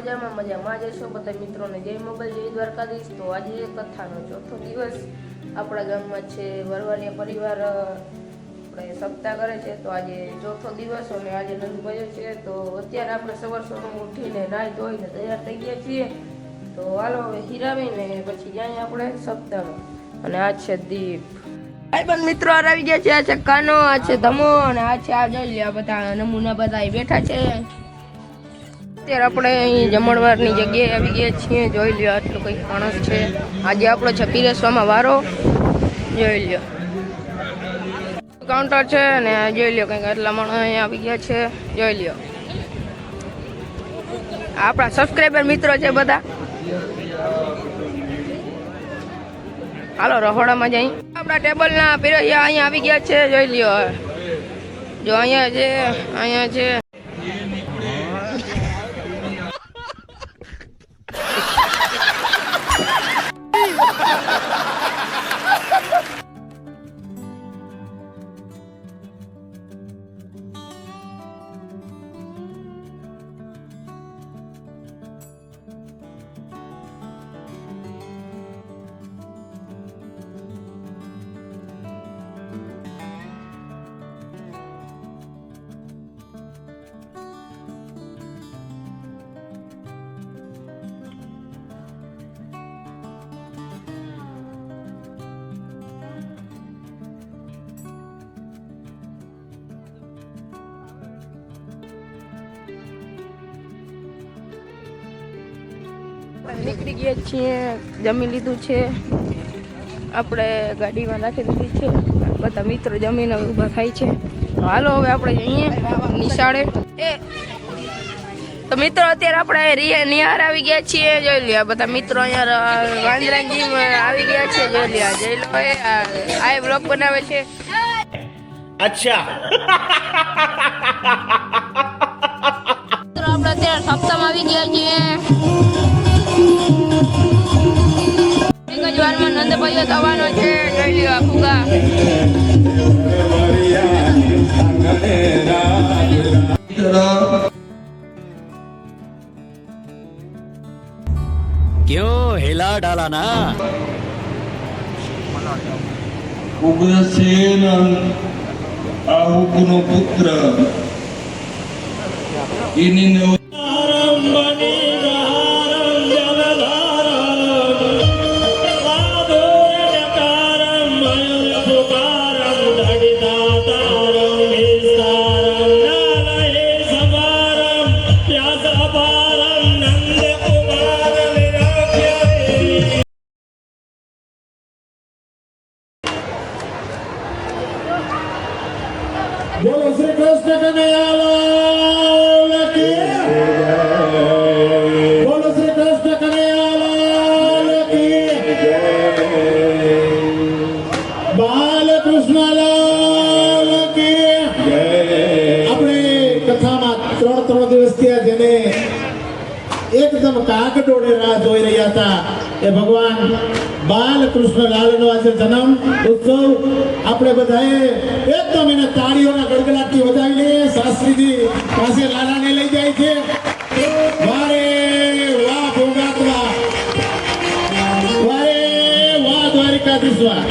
મજામાં જશો બધા મિત્રોને જય મોગલ જય દ્વારકાધીશ। તો આજે કથાનો ચોથો દિવસ આપણા ગામમાં છે। વરવાલિયા પરિવાર આપણે સપ્તાહ કરે છે, તો આજે ચોથો દિવસ અને આજે નંદભાઈ છે। તો અત્યારે આપણે સવાર ઉઠીને નાહી ધોઈને તૈયાર થઈ ગયા છીએ। તો હાલો હવે હીરાવીને પછી જાય આપણે સપ્તાહ। અને આ છે દીપ ભાઈબંધ મિત્રો આવી ગયા છે। આ છે કાનો, આ છે ધમો અને આ છે આ જોઈ લે બધા નમૂના બધા બેઠા છે। અત્યારે આપણે અહીં જમણવારની જગ્યાએ આવી ગયા છીએ। જોઈ લ્યો આટલું કંઈક માણસ છે। આજે આપણો છે પીરસવામાં વારો। જોઈ લ્યો કાઉન્ટર છે અને જોઈ લ્યો કંઈક આટલા માણસ અહીંયા આવી ગયા છે। જોઈ લ્યો આપણા સબસ્ક્રાઈબર મિત્રો છે બધા। હાલો રહોડામાં જઈ આપણા ટેબલના પીરસિયા અહીંયા આવી ગયા છે। જોઈ લ્યો જો અહીંયા છે નીકળી ગયા છીએ। જમી લીધું છે આપણે, ગાડીમાં નાખી દીધી છે। બધા મિત્રો જમીને ઊભા થાય છે। હાલો હવે આપણે જઈએ નિશાળે। તો મિત્રો અત્યારે આપણે નિહાર આવી ગયા છીએ। જોઈ લ્યો બધા મિત્રો અહીંયા વાંદરાજી આવી ગયા છે। જોઈ લ્યો જઈ લો આ બ્લોગ બનાવે છે। અચ્છા આપણે અત્યારે સપ્તાહમાં આવી ગયા છીએ। વારમાં નંદભાઈ થવાનો છે। જોઈ લ્યો ફુગા क्यों हिला डाला ना। ઉગ્રસેન આહુકનો પુત્ર એની બોલો શ્રી કૃષ્ણ કનૈયાલાલ કી જય। બોલો શ્રી કૃષ્ણ કનૈયાલાલ કી જય। બાલકૃષ્ણલાલ કી જય। આપણે કથામાં ત્રણ દિવસ થયા જેને એકદમ કાગડોળે રાહ જોઈ રહ્યા હતા એ ભગવાન બાલકૃષ્ણલાલનો આજે જન્મ ઉત્સવ આપણે બધાએ એકદમ એને તાળીઓના ગડગડાટથી વધાવી લઈએ। શાસ્ત્રીજી પાસે લાલાને લઈ જાય છે। વારે વાહ ભોગાત્વા, વારે વાહ દ્વારિકાધીશ વાહ।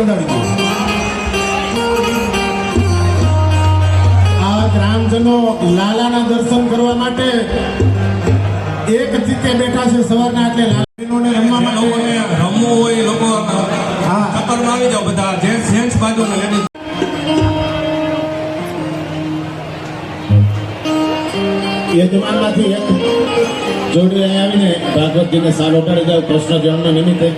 લેવડાવી દો. આ ગ્રામજનો લાલાના દર્શન કરવા માટે એક ચિત્તે બેઠા છે સવારના, એટલે લાલાને રમવા માટે લોકોને રમવું હોય, લોકો હા. કતારમાં આવી જાઓ બધા, જેન્ટ્સ બાજુ ને લેડીઝ. યજમાનમાંથી એક જોડી અહીં આવીને ભાગવતજીને સાલ ઉઠાડી જાવ કૃષ્ણ જન્મના નિમિત્તે.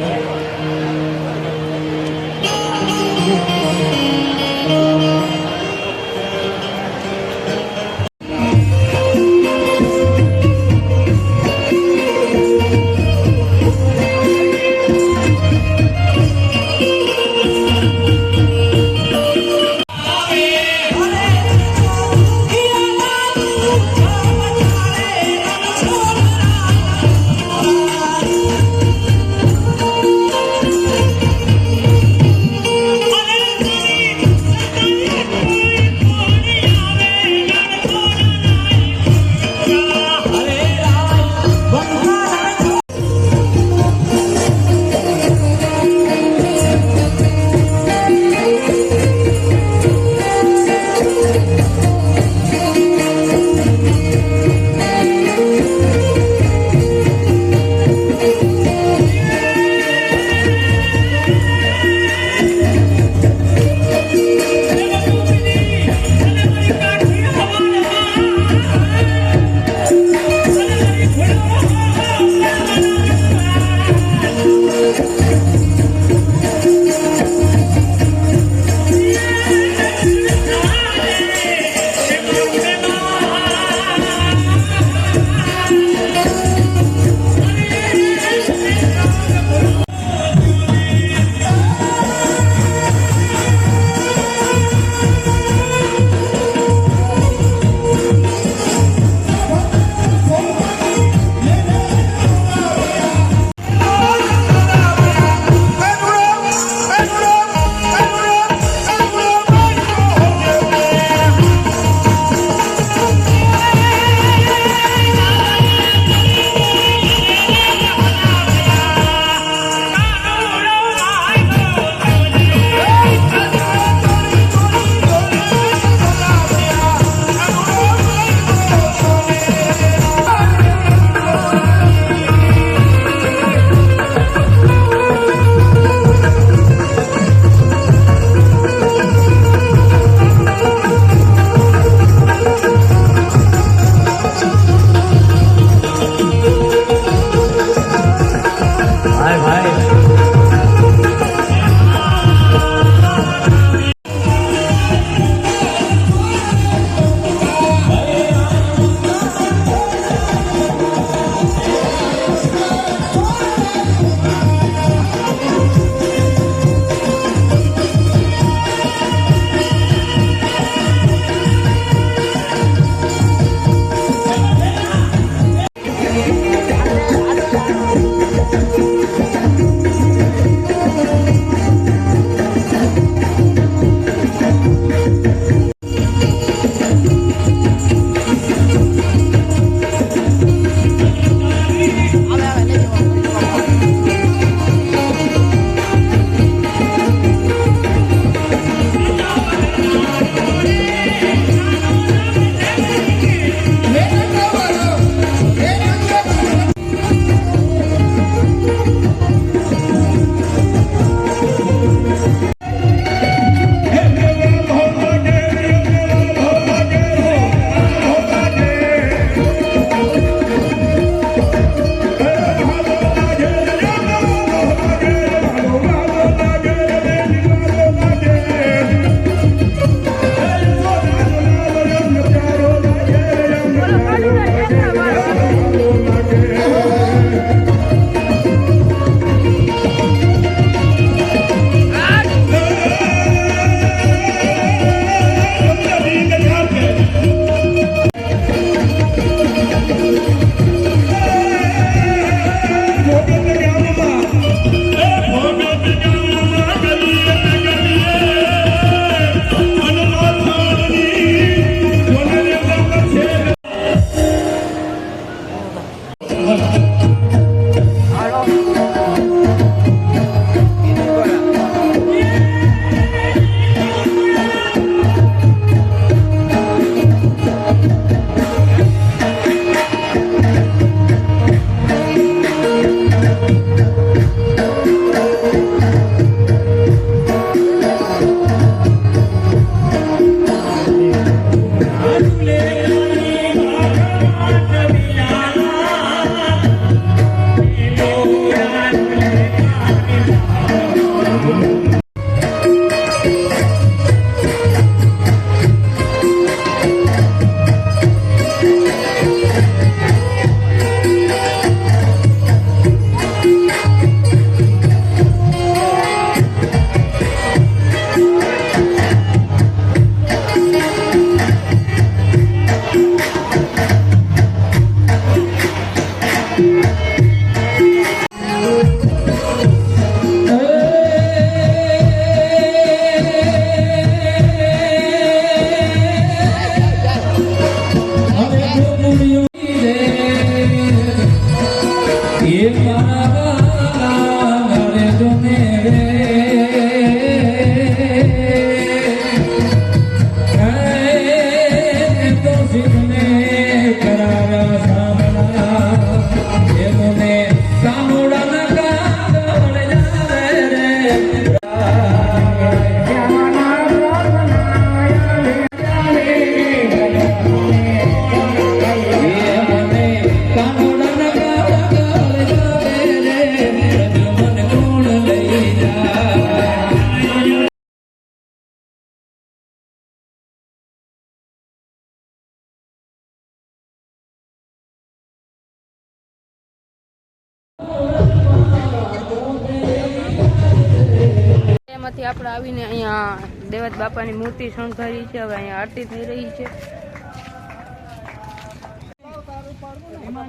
એમાંથી આપણે આવીને અહીંયા દેવત બાપાની મૂર્તિ શણગારી છે. હવે અહીંયા આરતી થઈ રહી છે.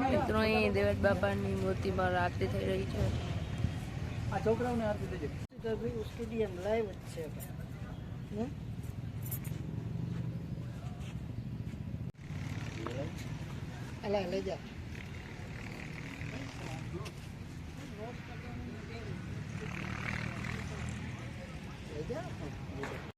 મિત્રો અહીં દેવત બાપાની મૂર્તિમાં આરતી થઈ રહી છે. આ છોકરાઓને આરતી દેજે સ્ટુડિયમ લાઈવ જ છે અલા લઈ જા લઈ જા